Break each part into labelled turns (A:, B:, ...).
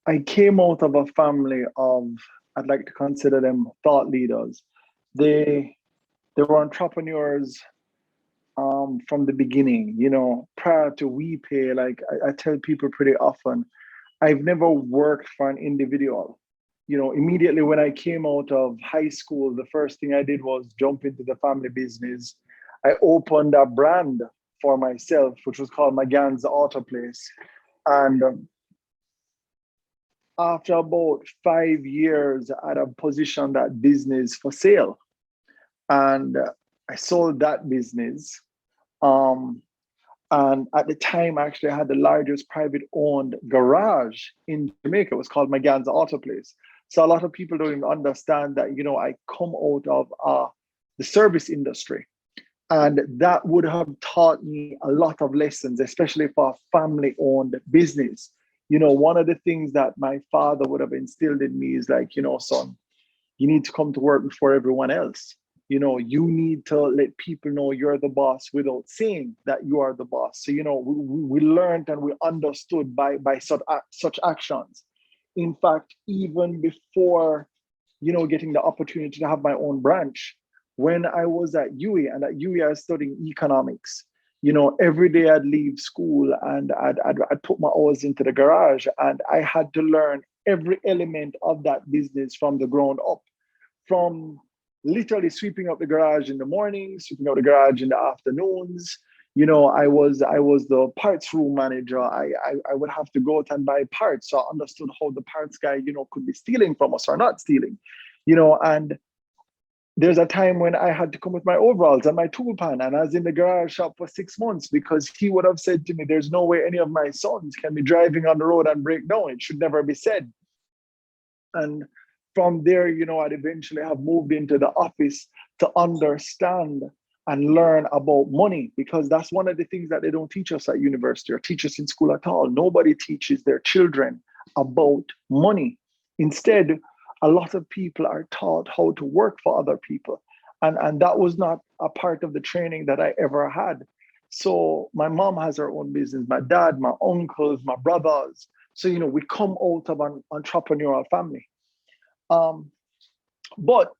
A: I came out of a family of, I'd like to consider them thought leaders. They they were entrepreneurs from the beginning, prior to WePay. Like I tell people pretty often, I've never worked for an individual. Immediately when I came out of high school, the first thing I did was jump into the family business. I opened a brand for myself, which was called McGann's Auto Place. And after about 5 years, I had positioned that business for sale. And I sold that business. Um, and at the time, actually, I had the largest private owned garage in Jamaica. It was called McGann's Auto Place. So a lot of people don't even understand that, I come out of the service industry. And that would have taught me a lot of lessons, especially for a family owned business. One of the things that my father would have instilled in me is like, son, you need to come to work before everyone else. You need to let people know you're the boss without saying that you are the boss. So, we learned and we understood by such actions. In fact, even before, getting the opportunity to have my own branch, when I was at UWI, and at UWI I was studying economics, every day I'd leave school and I'd put my hours into the garage, and I had to learn every element of that business from the ground up, from literally sweeping up the garage in the morning, sweeping up the garage in the afternoons. I was the parts room manager. I would have to go out and buy parts. So I understood how the parts guy, could be stealing from us or not stealing, and there's a time when I had to come with my overalls and my tool pan, and I was in the garage shop for 6 months because he would have said to me, there's no way any of my sons can be driving on the road and break down. It should never be said. And from there, I'd eventually have moved into the office to understand and learn about money, because that's one of the things that they don't teach us at university or teach us in school at all. Nobody teaches their children about money. Instead, a lot of people are taught how to work for other people. And that was not a part of the training that I ever had. So my mom has her own business, my dad, my uncles, my brothers. So, we come out of an entrepreneurial family. Um, but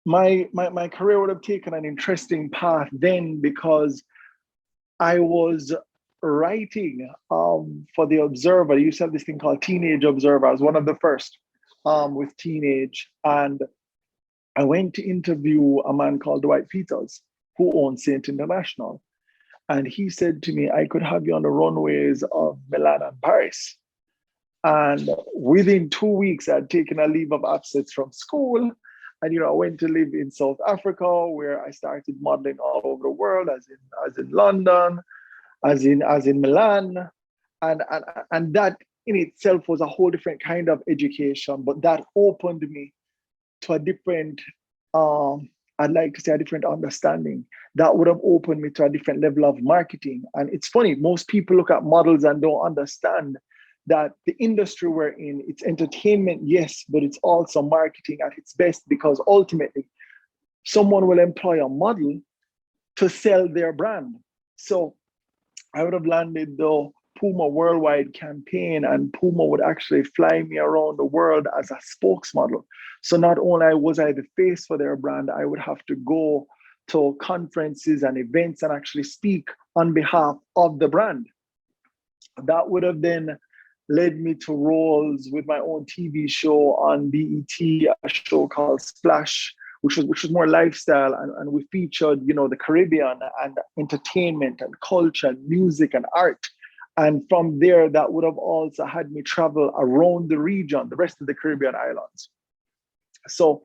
A: my career would have taken an interesting path then, because I was writing for the Observer. They used to have this thing called Teenage Observer. I was one of the first with teenage. And I went to interview a man called Dwight Peters, who owns Saint International. And he said to me, I could have you on the runways of Milan and Paris. And within 2 weeks, I'd taken a leave of absence from school. And I went to live in South Africa, where I started modeling all over the world, as in London, as in Milan. And that in itself was a whole different kind of education, but that opened me to a different, I'd like to say, a different understanding. That would have opened me to a different level of marketing. And it's funny, most people look at models and don't understand that the industry we're in, it's entertainment, yes, but it's also marketing at its best, because ultimately someone will employ a model to sell their brand. So I would have landed the Puma Worldwide campaign, and Puma would actually fly me around the world as a spokesmodel. So not only was I the face for their brand, I would have to go to conferences and events and actually speak on behalf of the brand. That would have then led me to roles with my own TV show on BET, a show called Splash, which was more lifestyle, and we featured, the Caribbean and entertainment and culture and music and art. And from there, that would have also had me travel around the region, the rest of the Caribbean islands. So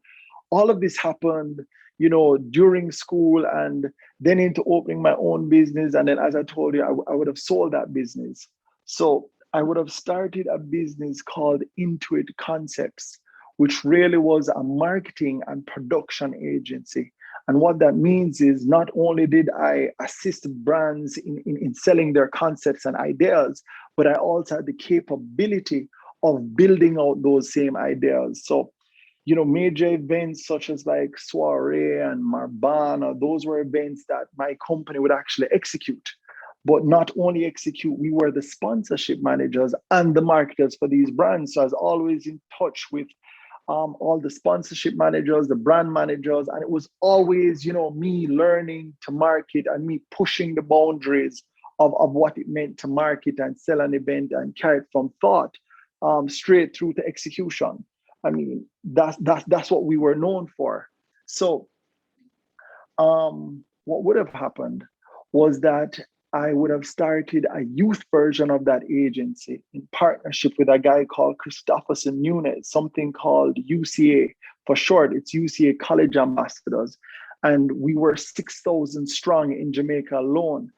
A: all of this happened, during school, and then into opening my own business. And then, as I told you, I would have sold that business. So I would have started a business called Intuit Concepts, which really was a marketing and production agency. And what that means is, not only did I assist brands in selling their concepts and ideas, but I also had the capability of building out those same ideas. So, major events such as like Soiree and Marbana, those were events that my company would actually execute. but not only execute, we were the sponsorship managers and the marketers for these brands. So I was always in touch with all the sponsorship managers, the brand managers, and it was always, me learning to market and me pushing the boundaries of what it meant to market and sell an event and carry it from thought straight through to execution. I mean, that's what we were known for. So what would have happened was that I would have started a youth version of that agency in partnership with a guy called Christopherson Nunez, something called UCA. For short, it's UCA College Ambassadors. And we were 6,000 strong in Jamaica alone.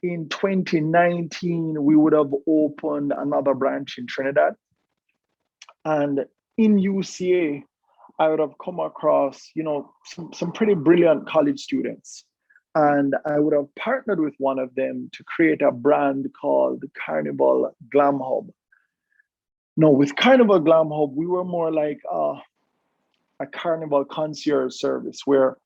A: In 2019, we would have opened another branch in Trinidad. And in UCA, I would have come across, some pretty brilliant college students. And I would have partnered with one of them to create a brand called Carnival Glam Hub. No, with Carnival Glam Hub, we were more like a carnival concierge service where,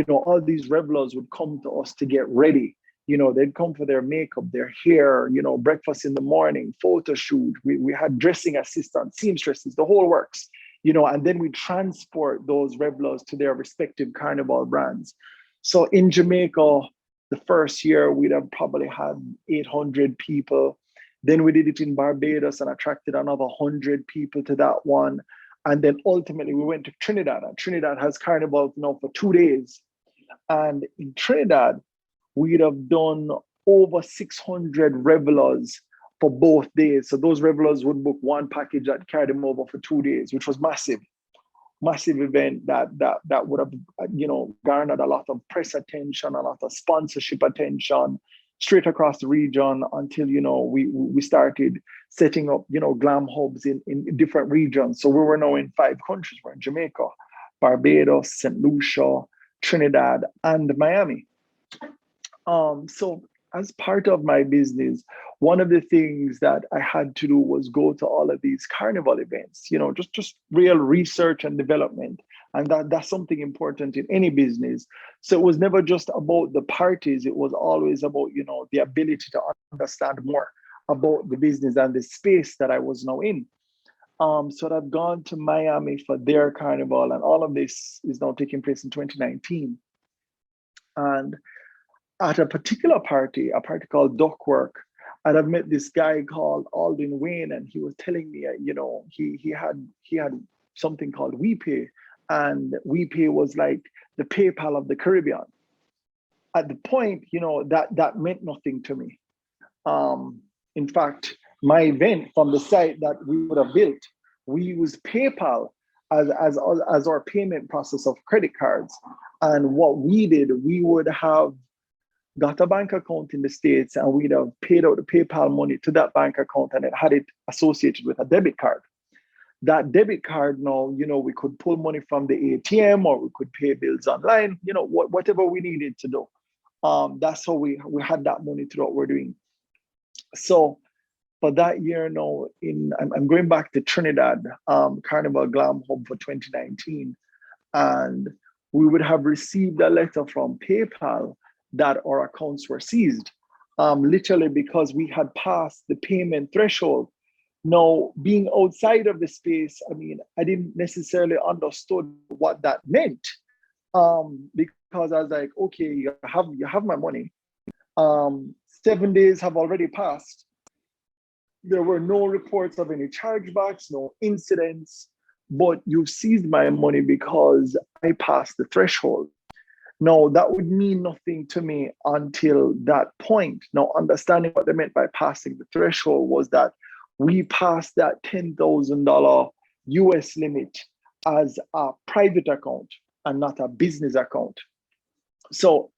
A: all these revelers would come to us to get ready. They'd come for their makeup, their hair, breakfast in the morning, photo shoot. We had dressing assistants, seamstresses, the whole works, and then we transport those revelers to their respective carnival brands. So in Jamaica, the first year, we'd have probably had 800 people. Then we did it in Barbados and attracted another 100 people to that one. And then ultimately we went to Trinidad, and Trinidad has carnival for 2 days. And in Trinidad, we'd have done over 600 revelers for both days. So those revelers would book one package that carried them over for 2 days, which was massive event that would have, garnered a lot of press attention, a lot of sponsorship attention straight across the region until, we started setting up, glam hubs in different regions. So we were now in 5 countries. We're in Jamaica, Barbados, St. Lucia, Trinidad, and Miami. So as part of my business, one of the things that I had to do was go to all of these carnival events, just real research and development. And that's something important in any business. So it was never just about the parties. It was always about, the ability to understand more about the business and the space that I was now in. So I've gone to Miami for their carnival, and all of this is now taking place in 2019. And at a particular party, a party called Duckwork, and I've met this guy called Alden Wayne, and he was telling me, he had something called WePay, and WePay was like the PayPal of the Caribbean. At the point, that meant nothing to me. In fact, my event from the site that we would have built, we used PayPal as our payment process of credit cards. And what we did, we would have got a bank account in the States, and we'd have paid out the PayPal money to that bank account, and it had it associated with a debit card. That debit card now, we could pull money from the ATM, or we could pay bills online, whatever we needed to do. That's how we had that money through what we're doing. So for that year now, I'm going back to Trinidad, Carnival Glam Hub for 2019, and we would have received a letter from PayPal that our accounts were seized, literally because we had passed the payment threshold. Now, being outside of the space, I didn't necessarily understood what that meant, because I was like, okay, you have my money. 7 days have already passed. There were no reports of any chargebacks, no incidents, but you've seized my money because I passed the threshold. Now, that would mean nothing to me until that point. Now, understanding what they meant by passing the threshold was that we passed that $10,000 US limit as a private account and not a business account. So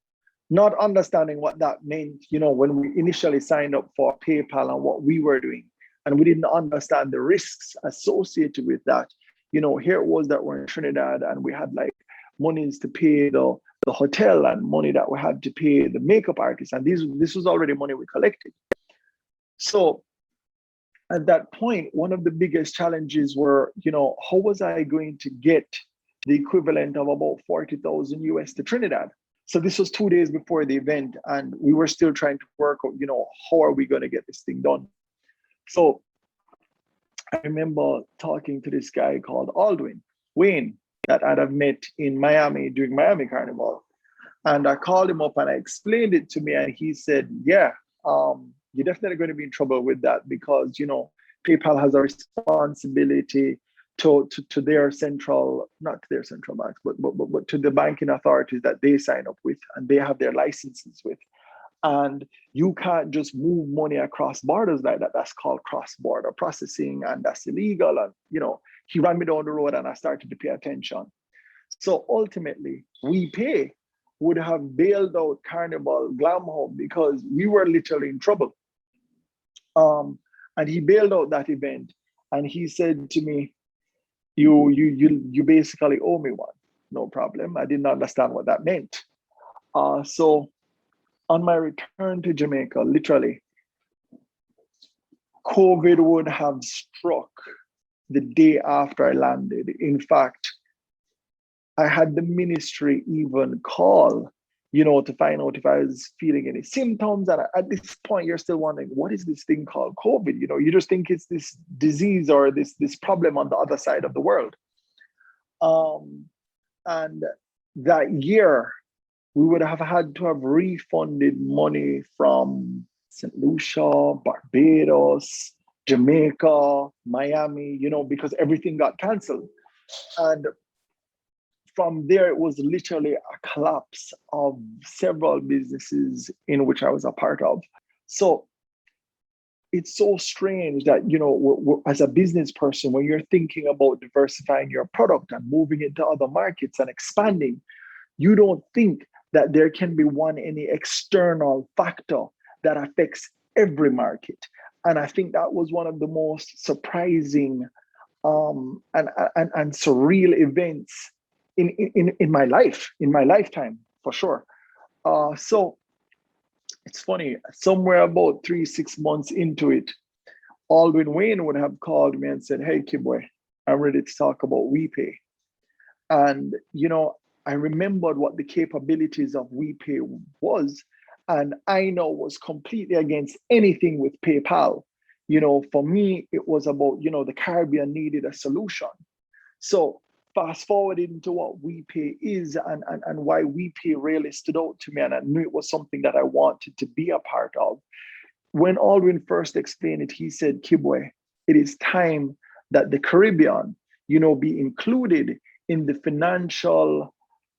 A: not understanding what that meant, when we initially signed up for PayPal and what we were doing, and we didn't understand the risks associated with that. Here it was that we're in Trinidad, and we had like monies to pay the hotel and money that we had to pay the makeup artist. And this was already money we collected. So at that point, one of the biggest challenges were, how was I going to get the equivalent of about 40,000 US to Trinidad? So this was 2 days before the event, and we were still trying to work out, how are we going to get this thing done? So I remember talking to this guy called Wayne, that I'd have met in Miami during Miami Carnival. And I called him up and I explained it to me, and he said, yeah, you're definitely going to be in trouble with that because, PayPal has a responsibility to their central, not to their central banks, but to the banking authorities that they sign up with and they have their licenses with. And you can't just move money across borders like that. That's called cross-border processing, and that's illegal. And, he ran me down the road and I started to pay attention. So ultimately, WePay would have bailed out Carnival Glam Hub because we were literally in trouble. And he bailed out that event, and he said to me, you basically owe me one. No problem. I didn't understand what that meant. So on my return to Jamaica, literally, COVID would have struck the day after I landed. In fact, I had the ministry even call, to find out if I was feeling any symptoms. And at this point, you're still wondering, what is this thing called COVID? You just think it's this disease or this problem on the other side of the world. And that year, we would have had to have refunded money from St. Lucia, Barbados, Jamaica, Miami, because everything got canceled. And from there, it was literally a collapse of several businesses in which I was a part of. So it's so strange that, as a business person, when you're thinking about diversifying your product and moving into other markets and expanding, you don't think that there can be any external factor that affects every market. And I think that was one of the most surprising and surreal events in my life, in my lifetime, for sure. So it's funny, somewhere about 3-6 months into it, Wayne would have called me and said, hey, Kibwe, I'm ready to talk about WePay. And, I remembered what the capabilities of WePay was, and I know was completely against anything with PayPal. For me, it was about, the Caribbean needed a solution. So fast forward into what WePay is and why WePay really stood out to me, and I knew it was something that I wanted to be a part of. When Aldwin first explained it, he said, Kibwe, it is time that the Caribbean, be included in the financial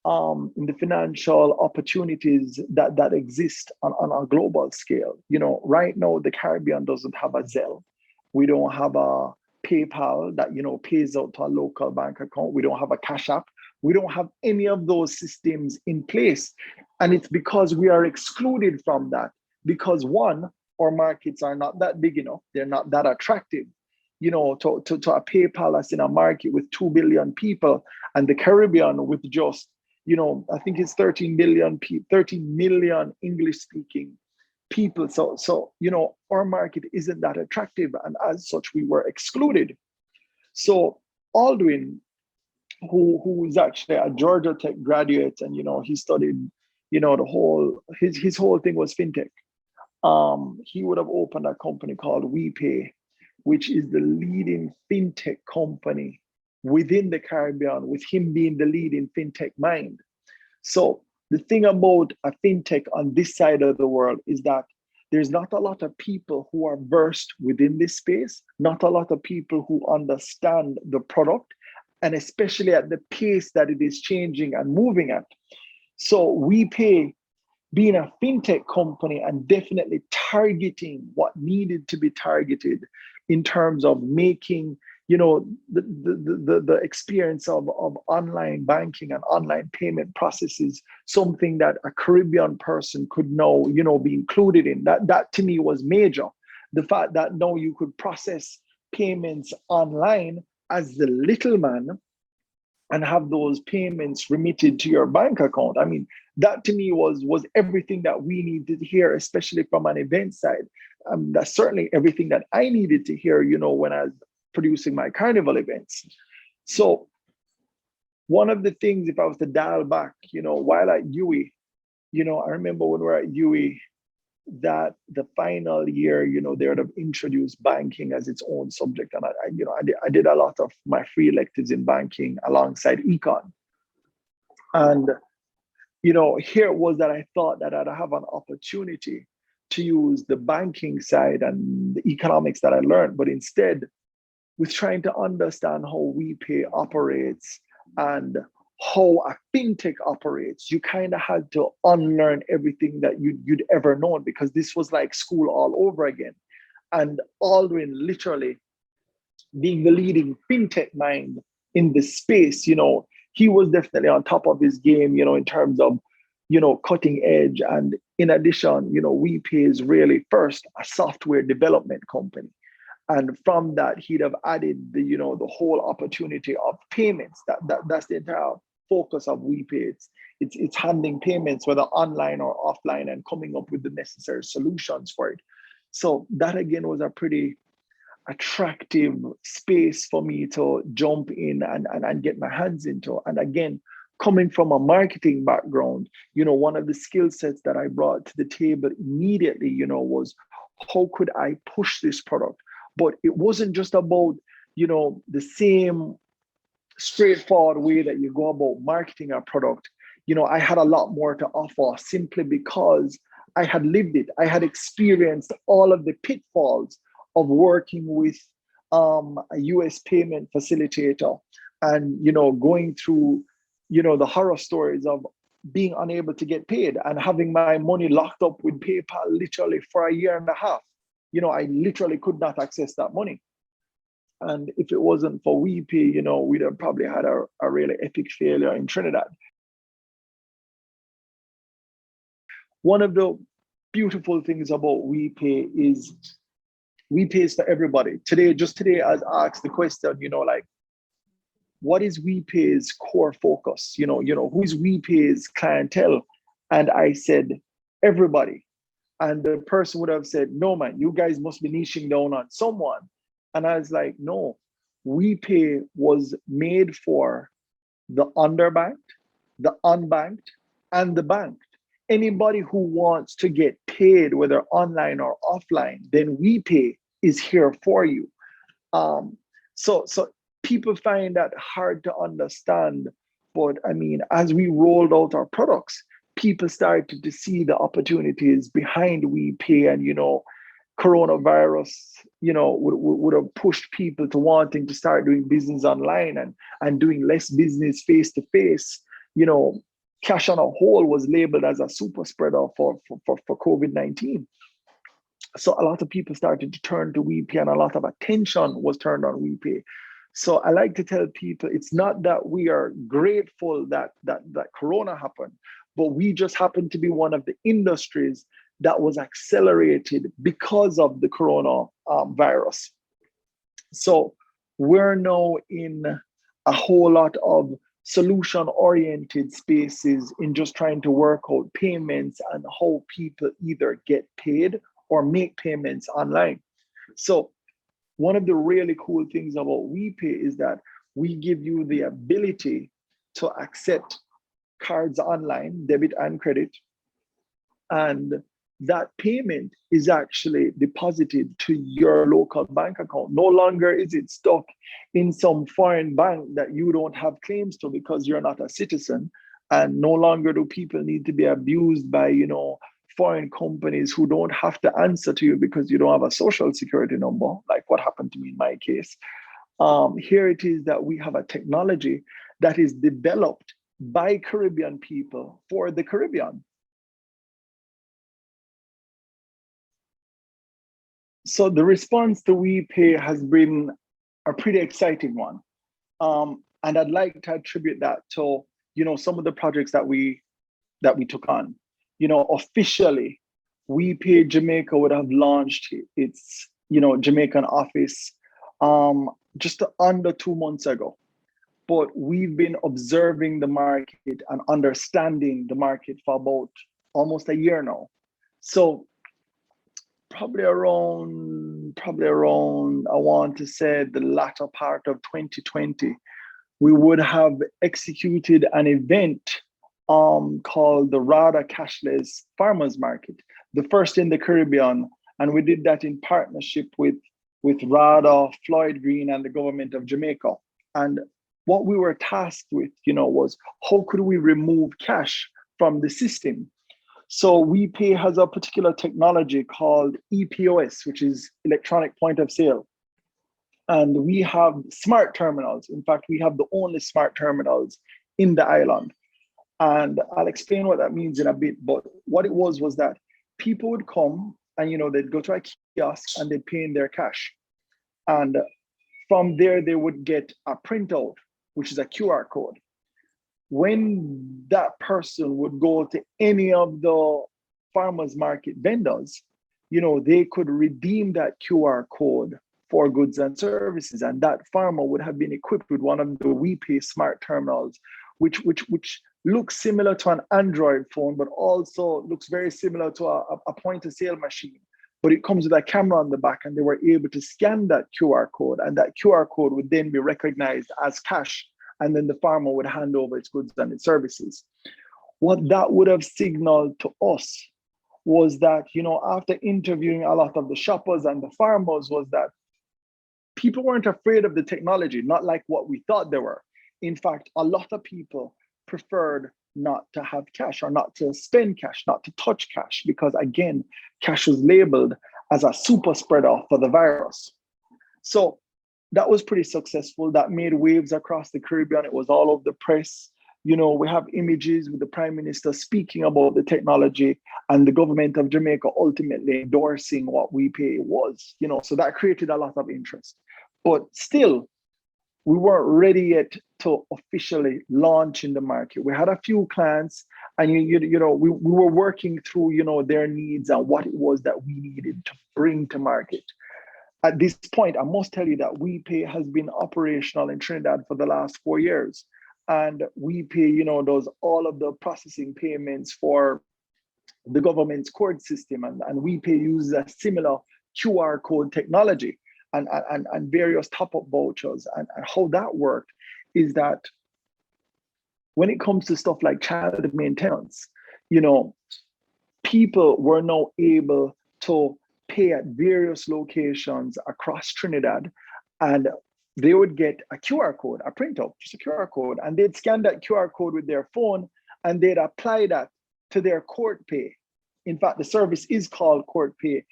A: opportunities that exist on a global scale. Right now, the Caribbean doesn't have a Zelle. We don't have a PayPal that, pays out to a local bank account. We don't have a Cash App. We don't have any of those systems in place. And it's because we are excluded from that. Because one, our markets are not that big enough. They're not that attractive, to a PayPal that's in a market with 2 billion people, and the Caribbean with just, I think it's 13 million English-speaking people. So our market isn't that attractive, and as such, we were excluded. So Aldwin, who is actually a Georgia Tech graduate, and he studied, his whole thing was FinTech. He would have opened a company called WePay, which is the leading FinTech company within the Caribbean, with him being the leading FinTech mind. So the thing about a FinTech on this side of the world is that there's not a lot of people who are versed within this space, not a lot of people who understand the product, and especially at the pace that it is changing and moving at. So WePay, being a FinTech company and definitely targeting what needed to be targeted in terms of making, the experience of online banking and online payment processes something that a Caribbean person could now, be included in. That to me was major. The fact that now you could process payments online as the little man and have those payments remitted to your bank account. I mean, that to me was everything that we needed to hear, especially from an event side. That's certainly everything that I needed to hear, when I was producing my Carnival events. So one of the things, if I was to dial back, while at UWI, I remember when we were at UE, that the final year, they would have introduced banking as its own subject. And I did a lot of my free electives in banking alongside econ. And, here it was that I thought that I'd have an opportunity to use the banking side and the economics that I learned, but instead, with trying to understand how WePay operates and how a fintech operates, you kind of had to unlearn everything that you'd ever known, because this was like school all over again. And Aldrin literally being the leading fintech mind in the space, he was definitely on top of his game, in terms of, cutting edge. And in addition, WePay is really first a software development company. And from that, he'd have added the whole opportunity of payments. That's the entire focus of WePay. It's handling payments, whether online or offline, and coming up with the necessary solutions for it. So that again was a pretty attractive space for me to jump in and get my hands into. And again, coming from a marketing background, one of the skill sets that I brought to the table immediately, was how could I push this product? But it wasn't just about, the same straightforward way that you go about marketing a product. I had a lot more to offer simply because I had lived it. I had experienced all of the pitfalls of working with a US payment facilitator, and, going through, the horror stories of being unable to get paid and having my money locked up with PayPal literally for a year and a half. I literally could not access that money. And if it wasn't for WePay, we'd have probably had a really epic failure in Trinidad. One of the beautiful things about WePay is for everybody. Just today, I was asked the question, what is WePay's core focus? Who is WePay's clientele? And I said, everybody. And the person would have said, no, man, you guys must be niching down on someone. And I was like, no, WePay was made for the underbanked, the unbanked, and the banked. Anybody who wants to get paid, whether online or offline, then WePay is here for you. So people find that hard to understand. But I mean, as we rolled out our products, people started to see the opportunities behind WePay, and coronavirus would have pushed people to wanting to start doing business online and doing less business face to face. Cash on a whole was labeled as a super spreader for COVID-19. So a lot of people started to turn to WePay, and a lot of attention was turned on WePay. So I like to tell people, it's not that we are grateful that Corona happened, but we just happen to be one of the industries that was accelerated because of the Corona virus. So we're now in a whole lot of solution-oriented spaces in just trying to work out payments and how people either get paid or make payments online. So one of the really cool things about WePay is that we give you the ability to accept cards online, debit and credit, and that payment is actually deposited to your local bank account. No longer is it stuck in some foreign bank that you don't have claims to because you're not a citizen. And no longer do people need to be abused by, foreign companies who don't have to answer to you because you don't have a social security number, like what happened to me in my case. Here it is that we have a technology that is developed by Caribbean people for the Caribbean. So the response to WePay has been a pretty exciting one. And I'd like to attribute that to, some of the projects that we took on. Officially, WePay Jamaica would have launched its, Jamaican office just under 2 months ago. But we've been observing the market and understanding the market for about almost a year now. So probably around, I want to say the latter part of 2020, we would have executed an event called the RADA Cashless Farmers Market, the first in the Caribbean. And we did that in partnership with RADA, Floyd Green, and the government of Jamaica. And what we were tasked with, was how could we remove cash from the system? So WePay has a particular technology called EPOS, which is electronic point of sale. And we have smart terminals. In fact, we have the only smart terminals in the island. And I'll explain what that means in a bit. But what it was that people would come and, they'd go to a kiosk and they'd pay in their cash. And from there, they would get a printout, which is a QR code. When that person would go to any of the farmers market vendors, they could redeem that QR code for goods and services. And that farmer would have been equipped with one of the WePay smart terminals, which looks similar to an Android phone, but also looks very similar to a point of sale machine. But it comes with a camera on the back, and they were able to scan that QR code, and that QR code would then be recognized as cash. And then the farmer would hand over its goods and its services. What that would have signaled to us was that, after interviewing a lot of the shoppers and the farmers, was that people weren't afraid of the technology, not like what we thought they were. In fact, a lot of people preferred not to have cash or not to spend cash, not to touch cash, because again, cash was labeled as a super spreader for the virus. So that was pretty successful. That made waves across the Caribbean. It was all over the press. We have images with the Prime Minister speaking about the technology and the government of Jamaica ultimately endorsing what WePay was, so that created a lot of interest. But still, we weren't ready yet to officially launch in the market. We had a few clients, and we were working through, their needs and what it was that we needed to bring to market. At this point, I must tell you that WePay has been operational in Trinidad for the last 4 years. And WePay, does all of the processing payments for the government's court system. And WePay uses a similar QR code technology and various top-up vouchers. And how that worked is that when it comes to stuff like child maintenance, people were now able to pay at various locations across Trinidad, and they would get a QR code, a printout, just a QR code, and they'd scan that QR code with their phone, and they'd apply that to their court pay. In fact, the service is called court pay,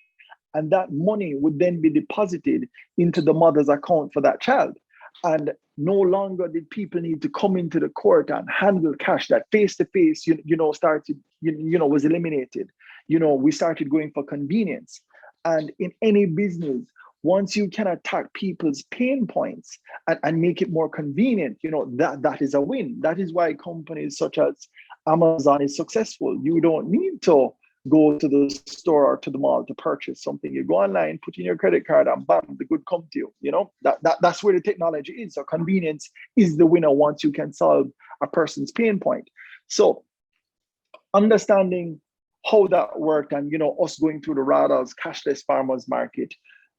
A: and that money would then be deposited into the mother's account for that child. And no longer did people need to come into the court and handle cash. That face-to-face, started, was eliminated. We started going for convenience. And in any business, once you can attack people's pain points and make it more convenient, that is a win. That is why companies such as Amazon is successful. You don't need to go to the store or to the mall to purchase something. You go online, put in your credit card, and bam, the good come to you. That's where the technology is. So convenience is the winner once you can solve a person's pain point. So understanding how that worked and us going through the RADA's cashless farmers market,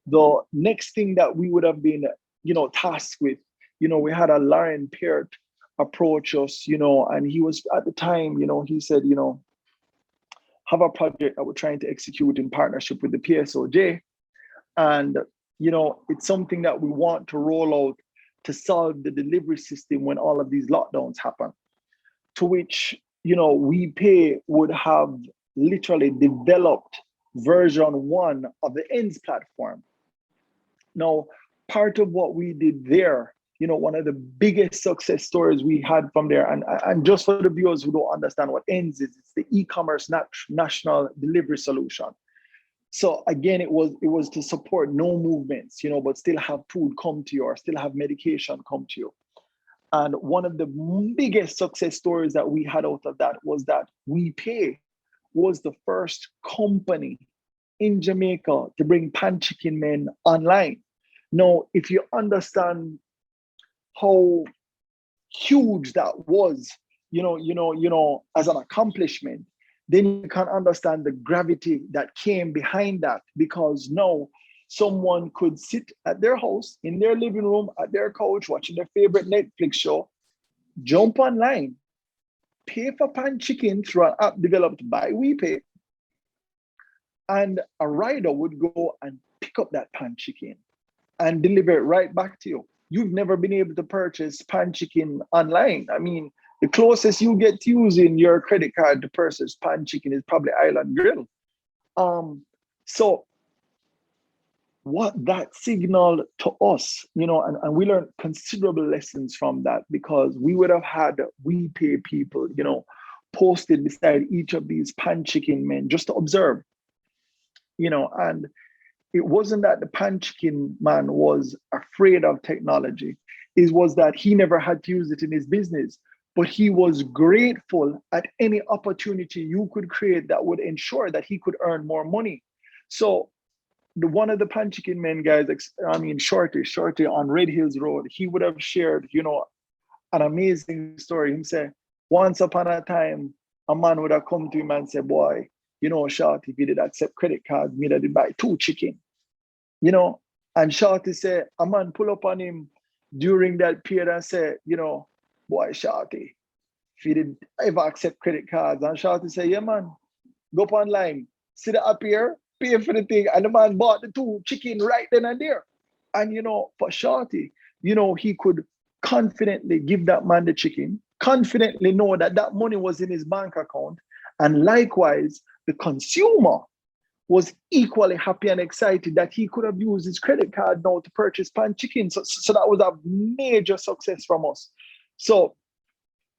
A: the next thing that we would have been tasked with, we had a Lauren Peart approach us, and he was at the time, he said, have a project that we're trying to execute in partnership with the PSOJ. And, it's something that we want to roll out to solve the delivery system when all of these lockdowns happen. To which, WePay would have literally developed version 1 of the ENDS platform. Now, part of what we did there, one of the biggest success stories we had from there, and just for the viewers who don't understand what ENDS is, it's the e-commerce national delivery solution. So again, it was to support no movements, but still have food come to you or still have medication come to you. And one of the biggest success stories that we had out of that was that WePay was the first company in Jamaica to bring Pan Chicken Men online. Now, if you understand how huge that was, as an accomplishment, then you can understand the gravity that came behind that, because now someone could sit at their house, in their living room, at their couch, watching their favorite Netflix show, jump online, pay for pan chicken through an app developed by WePay, and a rider would go and pick up that pan chicken and deliver it right back to you. You've never been able to purchase pan chicken online. I mean, the closest you get to using your credit card to purchase pan chicken is probably Island Grill. So what that signaled to us, and we learned considerable lessons from that, because we would have had WePay people, posted beside each of these pan chicken men just to observe, and it wasn't that the pan chicken man was afraid of technology. It was that he never had to use it in his business, but he was grateful at any opportunity you could create that would ensure that he could earn more money. So one of the pan chicken men guys, Shorty on Red Hills Road, he would have shared, an amazing story. He said, once upon a time, a man would have come to him and said, boy, Shorty, if you did accept credit cards, me that did buy 2 chicken. And Shorty said, a man pull up on him during that period and said, boy, Shorty, if you did ever accept credit cards, and Shorty said, yeah, man, go up online, see the app here, pay for the thing, and the man bought the 2 chicken right then and there. And for Shorty, he could confidently give that man the chicken, confidently know that that money was in his bank account, and likewise, the consumer was equally happy and excited that he could have used his credit card now to purchase pan chicken. So that was a major success from us. So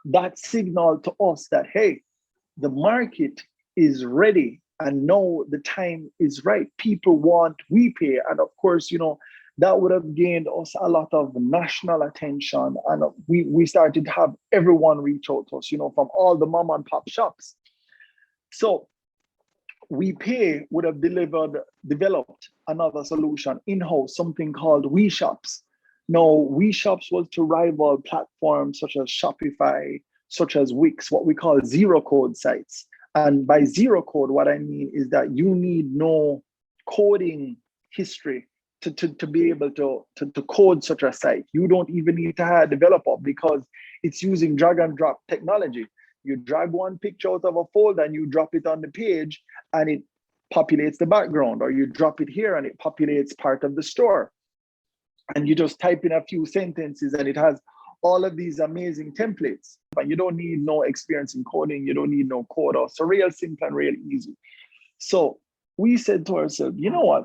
A: that signaled to us that, hey, the market is ready and now the time is right. People want WePay. And of course, that would have gained us a lot of national attention. And we started to have everyone reach out to us, from all the mom and pop shops. So WePay would have developed another solution in-house, something called WeShops. Now, WeShops was to rival platforms such as Shopify, such as Wix, what we call zero-code sites. And by zero-code, what I mean is that you need no coding history to be able to code such a site. You don't even need to hire a developer because it's using drag and drop technology. You drag one picture out of a folder and you drop it on the page and it populates the background, or you drop it here and it populates part of the store. And you just type in a few sentences and it has all of these amazing templates. But you don't need no experience in coding. You don't need no coder. So real simple and real easy. So we said to ourselves, you know what?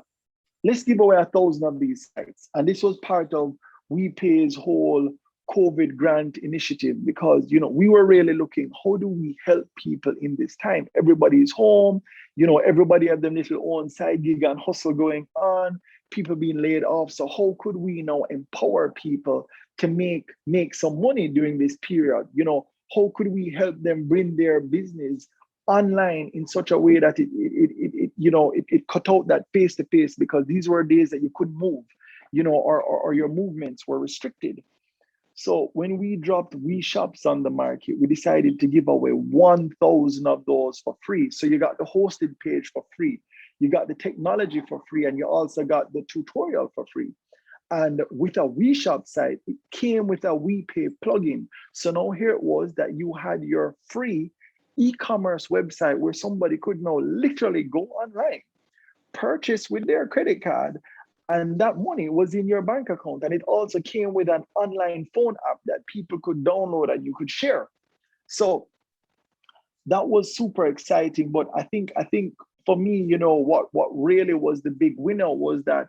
A: Let's give away 1,000 of these sites. And this was part of WePay's whole COVID grant initiative, because we were really looking, how do we help people in this time? Everybody's home, everybody have their little own side gig and hustle going on, people being laid off. So how could we now empower people to make some money during this period? How could we help them bring their business online in such a way that it cut out that face-to-face, because these were days that you couldn't move, or your movements were restricted. So when we dropped WeShops on the market, we decided to give away 1,000 of those for free. So you got the hosted page for free, you got the technology for free, and you also got the tutorial for free. And with a WeShop site, it came with a WePay plugin. So now here it was that you had your free e-commerce website where somebody could now literally go online, purchase with their credit card, and that money was in your bank account. And it also came with an online phone app that people could download and you could share. So that was super exciting. But I think for me, what really was the big winner was that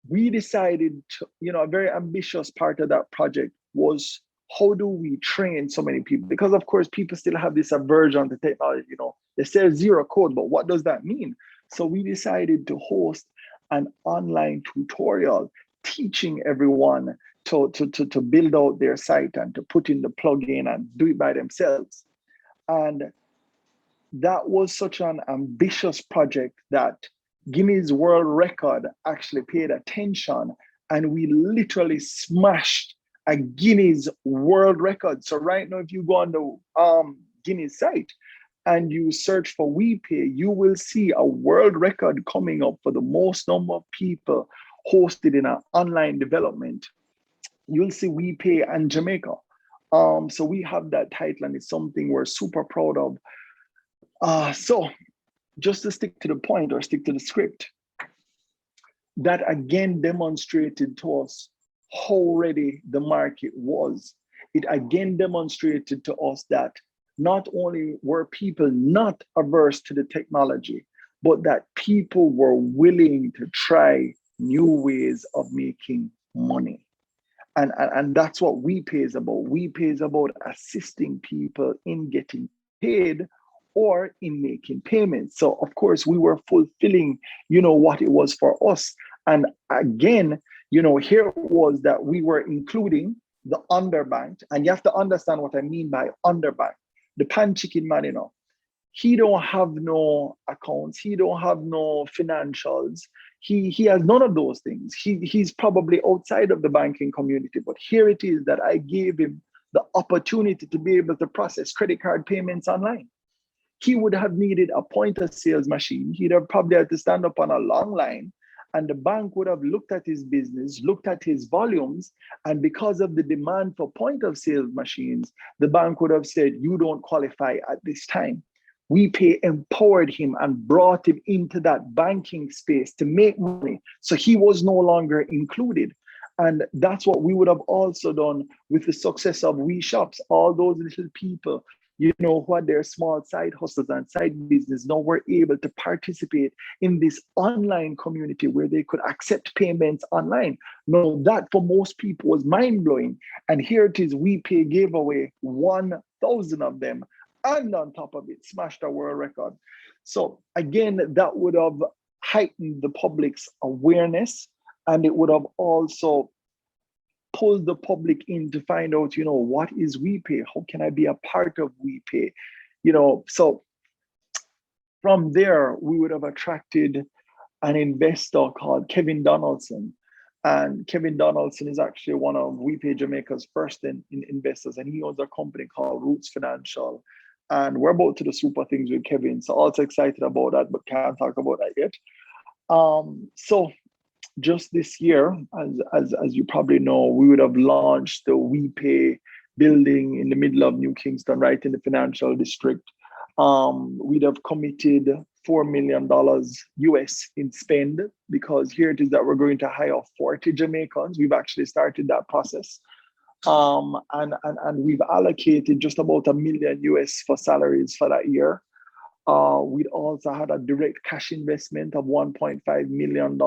A: we decided to, a very ambitious part of that project was, how do we train so many people? Because of course, people still have this aversion to technology. They say zero code, but what does that mean? So we decided to host an online tutorial teaching everyone to build out their site and to put in the plugin and do it by themselves. And that was such an ambitious project that Guinness World Record actually paid attention, and we literally smashed a Guinness World Record. So right now, if you go on the Guinness site and you search for WePay, you will see a world record coming up for the most number of people hosted in an online development. You'll see WePay and Jamaica. So we have that title, and it's something we're super proud of. So just to stick to the point or stick to the script, that again demonstrated to us how ready the market was. It again demonstrated to us that not only were people not averse to the technology, but that people were willing to try new ways of making money. And that's what WePay is about. WePay is about assisting people in getting paid or in making payments. So of course we were fulfilling, what it was for us. And again, here it was that we were including the underbanked. And you have to understand what I mean by underbanked. The pan chicken man, he don't have no accounts, he don't have no financials, he has none of those things. He's probably outside of the banking community, but here it is that I gave him the opportunity to be able to process credit card payments online. He would have needed a point of sales machine. He'd have probably had to stand up on a long line, and the bank would have looked at his business, looked at his volumes, and because of the demand for point of sales machines, the bank would have said, you don't qualify at this time. WePay empowered him and brought him into that banking space to make money. So he was no longer included. And that's what we would have also done with the success of WeShops. All those little people, who had their small side hustles and side business, now were able to participate in this online community where they could accept payments online. Now that for most people was mind-blowing. And here it is, WePay gave away 1,000 of them, and on top of it, smashed a world record. So again, that would have heightened the public's awareness, and it would have also pulled the public in to find out, what is WePay? How can I be a part of WePay? So from there, we would have attracted an investor called Kevin Donaldson. And Kevin Donaldson is actually one of WePay Jamaica's first investors, and he owns a company called Roots Financial. And we're about to do super things with Kevin. So also excited about that, but can't talk about that yet. So just this year, as you probably know, we would have launched the WePay building in the middle of New Kingston, right in the financial district. We'd have committed $4 million US in spend, because here it is that we're going to hire 40 Jamaicans. We've actually started that process. And we've allocated just about $1 million US for salaries for that year. We'd also had a direct cash investment of $1.5 million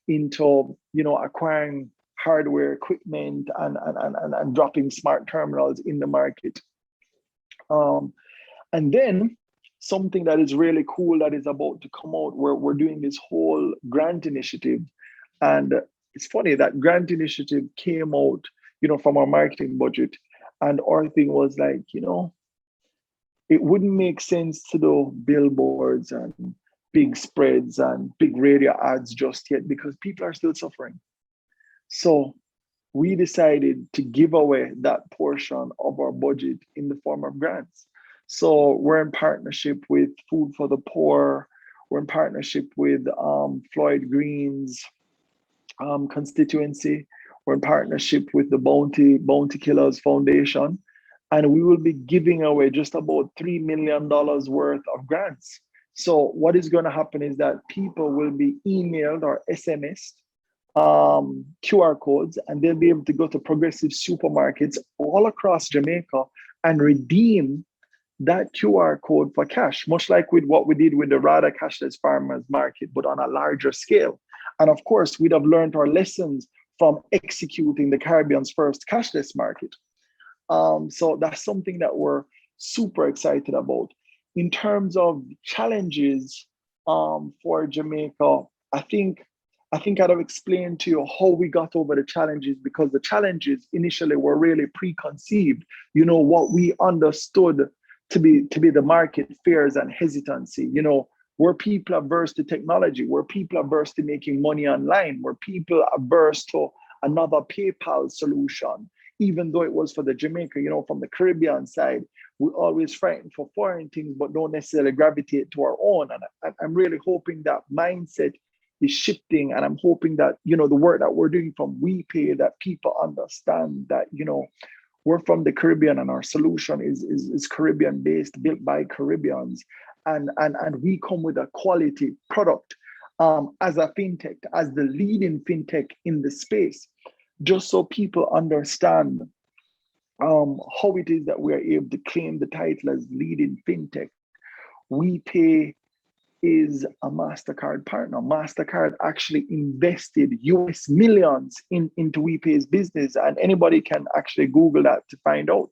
A: into, acquiring hardware equipment and dropping smart terminals in the market. And then something that is really cool that is about to come out, where we're doing this whole grant initiative. And it's funny that grant initiative came out, from our marketing budget. And our thing was like, it wouldn't make sense to do billboards and big spreads and big radio ads just yet, because people are still suffering. So we decided to give away that portion of our budget in the form of grants. So we're in partnership with Food for the Poor. We're in partnership with Floyd Green's constituency. We're in partnership with the Bounty Killers Foundation. And we will be giving away just about $3 million worth of grants. So what is going to happen is that people will be emailed or SMSed QR codes, and they'll be able to go to progressive supermarkets all across Jamaica and redeem that QR code for cash, much like with what we did with the RADA Cashless Farmers Market, but on a larger scale. And of course, we'd have learned our lessons from executing the Caribbean's first cashless market. So that's something that we're super excited about. In terms of challenges for Jamaica, I think I'd have explained to you how we got over the challenges, because the challenges initially were really preconceived. What we understood to be the market fears and hesitancy. Were people averse to technology? Were people averse to making money online? Were people averse to another PayPal solution? Even though it was for the Jamaica, from the Caribbean side, we always frightened for foreign things, but don't necessarily gravitate to our own. And I'm really hoping that mindset is shifting. And I'm hoping that, the work that we're doing from WePay, that people understand that, We're from the Caribbean, and our solution is Caribbean based, built by Caribbeans, and we come with a quality product as a fintech, as the leading fintech in the space, just so people understand how it is that we are able to claim the title as leading fintech. WePay is a MasterCard partner. MasterCard actually invested US millions into WePay's business, and anybody can actually Google that to find out.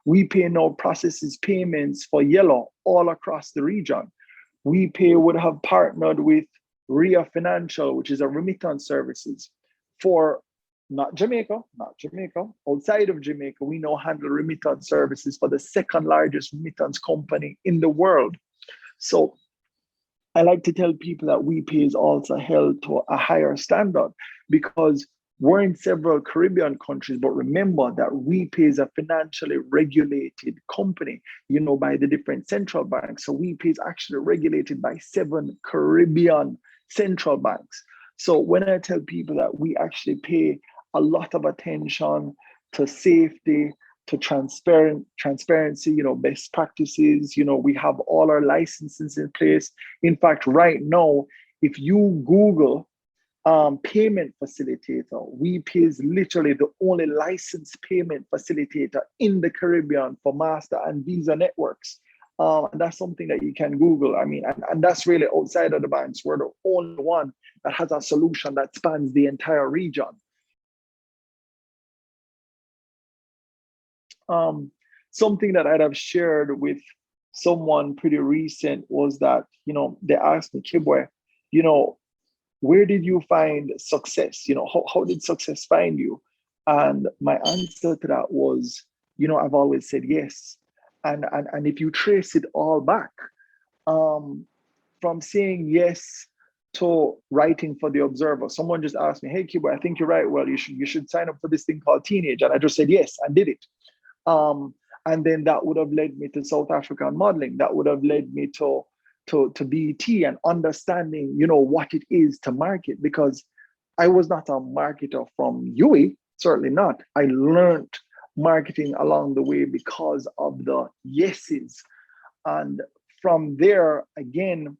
A: WePay now processes payments for Yellow all across the region. WePay would have partnered with Ria Financial, which is a remittance services for not Jamaica, outside of Jamaica. We now handle remittance services for the second largest remittance company in the world. So I like to tell people that WePay is also held to a higher standard because we're in several Caribbean countries, but remember that WePay is a financially regulated company, by the different central banks. So WePay is actually regulated by 7 Caribbean central banks. So when I tell people that we actually pay a lot of attention to safety, to transparency, best practices, we have all our licenses in place. In fact, right now, if you Google payment facilitator, WePay is literally the only licensed payment facilitator in the Caribbean for Master and Visa networks. And that's something that you can Google. I mean, and that's really outside of the banks. We're the only one that has a solution that spans the entire region. Something that I'd have shared with someone pretty recent was that, they asked me, Kibwe, where did you find success? How did success find you? And my answer to that was, I've always said yes. And if you trace it all back, from saying yes to writing for the Observer, someone just asked me, hey, Kibwe, I think you're right. Well, you should sign up for this thing called Teenage. And I just said yes and did it. And then that would have led me to South African modeling. That would have led me to BET and understanding, what it is to market, because I was not a marketer from UE, certainly not. I learned marketing along the way because of the yeses. And from there, again,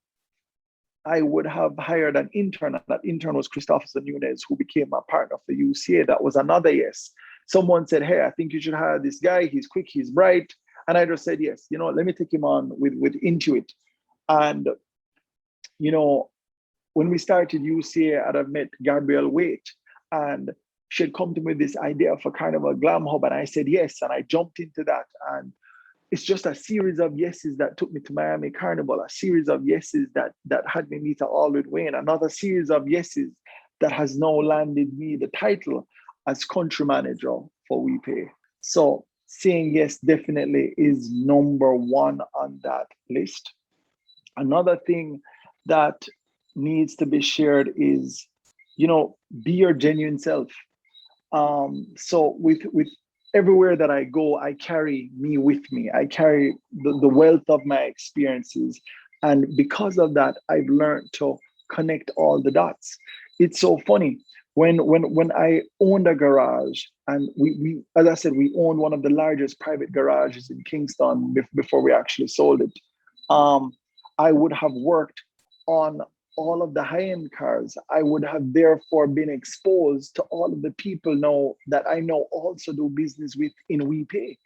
A: I would have hired an intern, and that intern was Christopher Nunez, who became my partner for UCA. That was another yes. Someone said, hey, I think you should hire this guy. He's quick, he's bright. And I just said, yes, let me take him on with Intuit. And, when we started UCA, I'd have met Gabrielle Waite, and she had come to me with this idea for Carnival Glam Hub. And I said, yes. And I jumped into that. And it's just a series of yeses that took me to Miami Carnival, a series of yeses that had me meet Alwyn Wayne, another series of yeses that has now landed me the title as country manager for WePay. So saying yes definitely is number one on that list. Another thing that needs to be shared is, be your genuine self. So with everywhere that I go, I carry me with me. I carry the wealth of my experiences. And because of that, I've learned to connect all the dots. It's so funny. When I owned a garage, and we as I said, we owned one of the largest private garages in Kingston before we actually sold it. I would have worked on all of the high-end cars. I would have therefore been exposed to all of the people now that I know also do business with in WePay.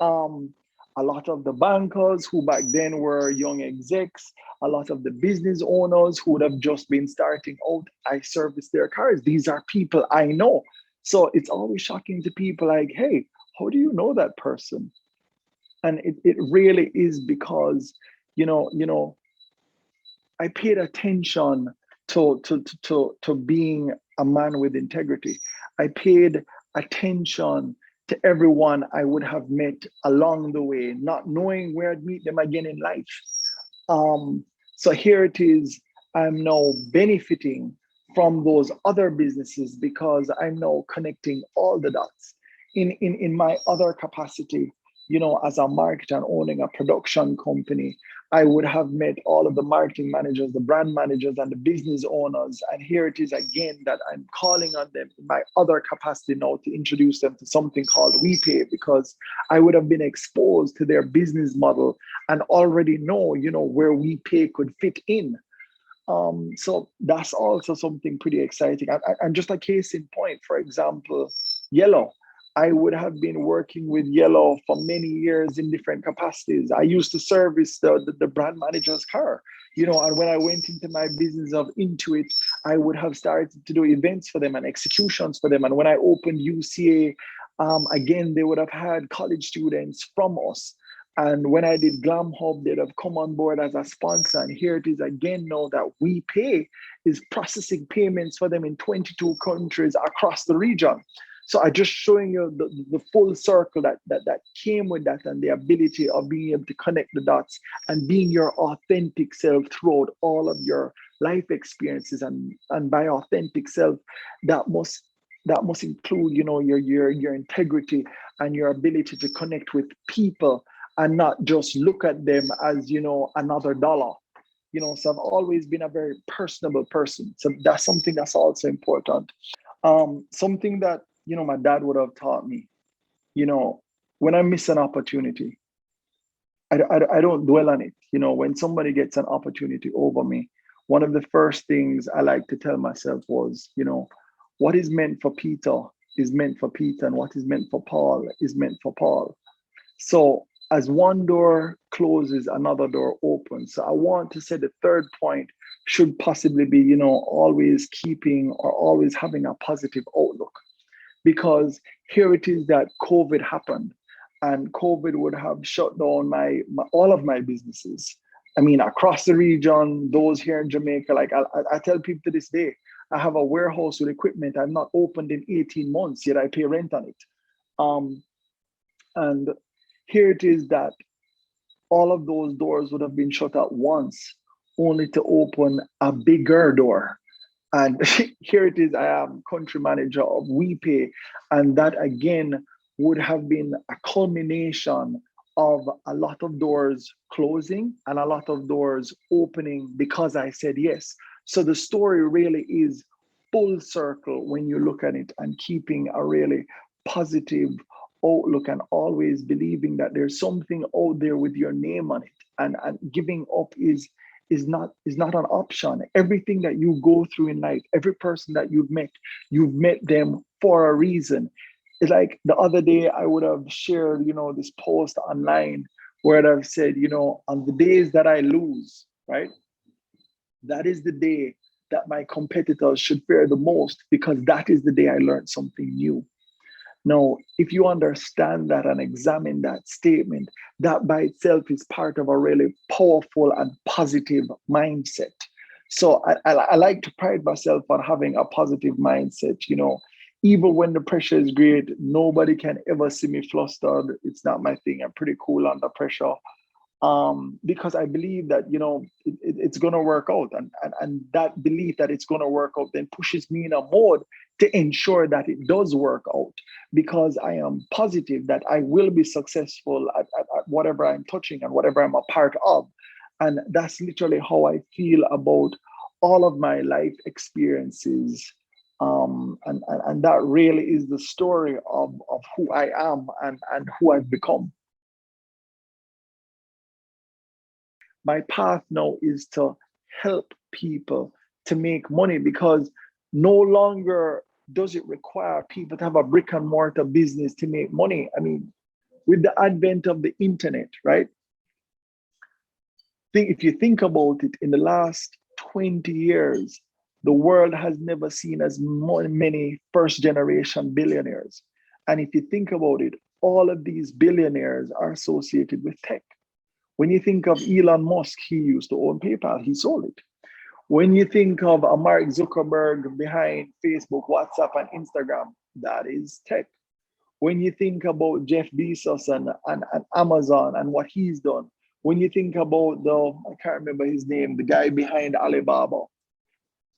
A: A lot of the bankers who back then were young execs, a lot of the business owners who would have just been starting out, I service their cars. These are people I know. So it's always shocking to people like, hey, how do you know that person? And it really is because, I paid attention to being a man with integrity. I paid attention to everyone I would have met along the way, not knowing where I'd meet them again in life. So here it is, I'm now benefiting from those other businesses because I'm now connecting all the dots. In my other capacity, as a marketer and owning a production company, I would have met all of the marketing managers, the brand managers, and the business owners. And here it is again that I'm calling on them in my other capacity now to introduce them to something called WePay, because I would have been exposed to their business model and already know, where WePay could fit in. So that's also something pretty exciting. And just a case in point, for example, Yellow. I would have been working with Yellow for many years in different capacities. I used to service the brand manager's car, and when I went into my business of Intuit, I would have started to do events for them and executions for them. And when I opened UCA, again, they would have had college students from us. And when I did Glam Hub, they'd have come on board as a sponsor. And here it is again now that WePay is processing payments for them in 22 countries across the region. So I just showing you the full circle that came with that, and the ability of being able to connect the dots and being your authentic self throughout all of your life experiences. And by authentic self, that must include, your integrity and your ability to connect with people and not just look at them as, another dollar. So I've always been a very personable person. So that's something that's also important. Something that, my dad would have taught me, when I miss an opportunity, I don't dwell on it. When somebody gets an opportunity over me, one of the first things I like to tell myself was, what is meant for Peter is meant for Peter, and what is meant for Paul is meant for Paul. So as one door closes, another door opens. So I want to say the third point should possibly be, always keeping or always having a positive outlook. Because here it is that COVID happened, and COVID would have shut down all of my businesses. I mean, across the region, those here in Jamaica, like I tell people to this day, I have a warehouse with equipment I've not opened in 18 months, yet I pay rent on it. And here it is that all of those doors would have been shut at once, only to open a bigger door. And here it is, I am country manager of WePay. And that again would have been a culmination of a lot of doors closing and a lot of doors opening because I said yes. So the story really is full circle when you look at it, and keeping a really positive outlook and always believing that there's something out there with your name on it. And giving up is not an option. Everything that you go through in life, every person that you've met them for a reason. It's like the other day I would have shared, this post online where I've said, on the days that I lose, right? That is the day that my competitors should fear the most, because that is the day I learned something new. Now, if you understand that and examine that statement, that by itself is part of a really powerful and positive mindset. So I like to pride myself on having a positive mindset. Even when the pressure is great, nobody can ever see me flustered. It's not my thing. I'm pretty cool under pressure. Because I believe that, it's going to work out. And that belief that it's going to work out then pushes me in a mode to ensure that it does work out, because I am positive that I will be successful at whatever I'm touching and whatever I'm a part of. And that's literally how I feel about all of my life experiences. And that really is the story of who I am and who I've become. My path now is to help people to make money, because no longer does it require people to have a brick and mortar business to make money. I mean, with the advent of the internet, right? If you think about it, in the last 20 years, the world has never seen as many first generation billionaires. And if you think about it, all of these billionaires are associated with tech. When you think of Elon Musk, he used to own PayPal, he sold it. When you think of Mark Zuckerberg behind Facebook, WhatsApp, and Instagram, that is tech. When you think about Jeff Bezos and Amazon and what he's done, when you think about I can't remember his name, the guy behind Alibaba,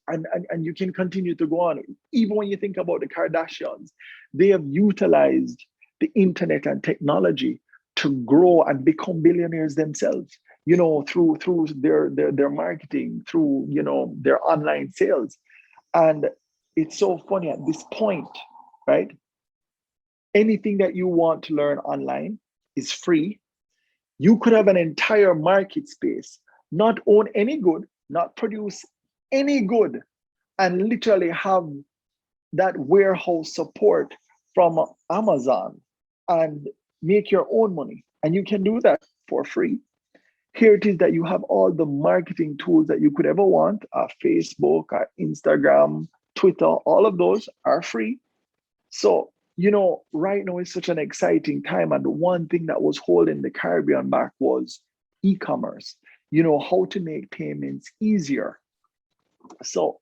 A: and you can continue to go on. Even when you think about the Kardashians, they have utilized the internet and technology to grow and become billionaires themselves, through their marketing, through their online sales. And it's so funny at this point, right? Anything that you want to learn online is free. You could have an entire market space, not own any good, not produce any good, and literally have that warehouse support from Amazon and make your own money. And you can do that for free. Here it is that you have all the marketing tools that you could ever want, Facebook, Instagram, Twitter, all of those are free. So, right now is such an exciting time. And the one thing that was holding the Caribbean back was e-commerce, how to make payments easier. So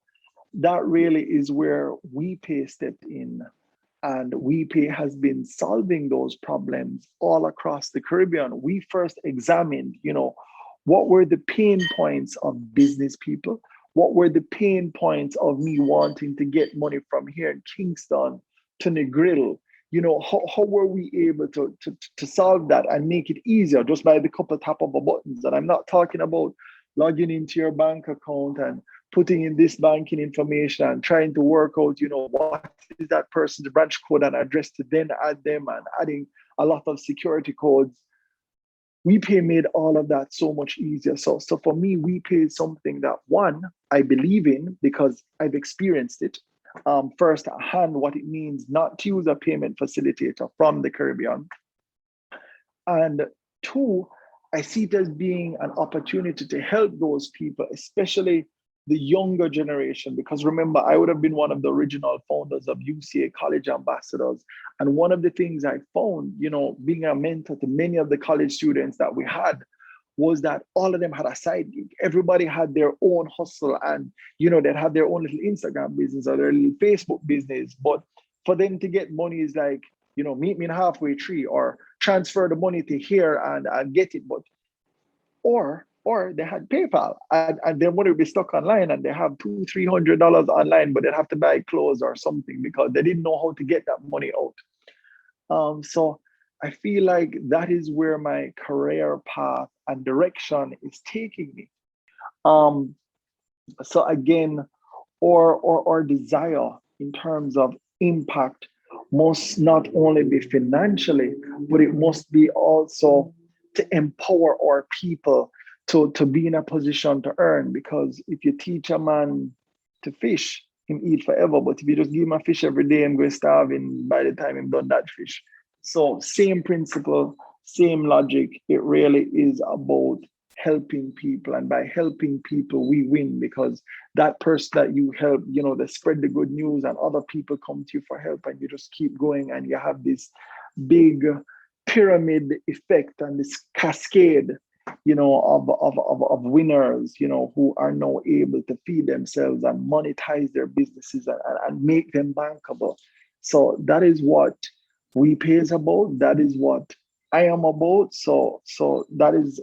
A: that really is where WePay stepped in. And WePay has been solving those problems all across the Caribbean. We first examined, what were the pain points of business people? What were the pain points of me wanting to get money from here in Kingston to Negril? How were we able to solve that and make it easier just by the couple tap of the buttons? And I'm not talking about logging into your bank account and putting in this banking information and trying to work out, what is that person's branch code and address to then add them and adding a lot of security codes. WePay made all of that so much easier. So for me, WePay is something that, one, I believe in because I've experienced it firsthand, what it means not to use a payment facilitator from the Caribbean. And two, I see it as being an opportunity to help those people, especially the younger generation, because remember, I would have been one of the original founders of UCA College Ambassadors. And one of the things I found, being a mentor to many of the college students that we had, was that all of them had a side gig. Everybody had their own hustle and, they'd have their own little Instagram business or their little Facebook business. But for them to get money is like, meet me in halfway tree or transfer the money to here and get it. But, or they had PayPal and their money would be stuck online and they have $200-300 online, but they'd have to buy clothes or something because they didn't know how to get that money out. So I feel like that is where my career path and direction is taking me. So again, our desire in terms of impact must not only be financially, but it must be also to empower our people to be in a position to earn. Because if you teach a man to fish, him eat forever. But if you just give him a fish every day, I'm going to starve him by the time he's done that fish. So same principle, same logic. It really is about helping people. And by helping people, we win, because that person that you help, they spread the good news and other people come to you for help and you just keep going and you have this big pyramid effect and this cascade, of winners, who are now able to feed themselves and monetize their businesses and make them bankable. So that is what WePay is about. That is what I am about. So that is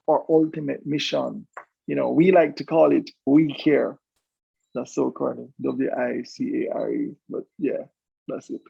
A: our ultimate mission. We like to call it We Care. That's so corny. WICARE. But yeah, that's it.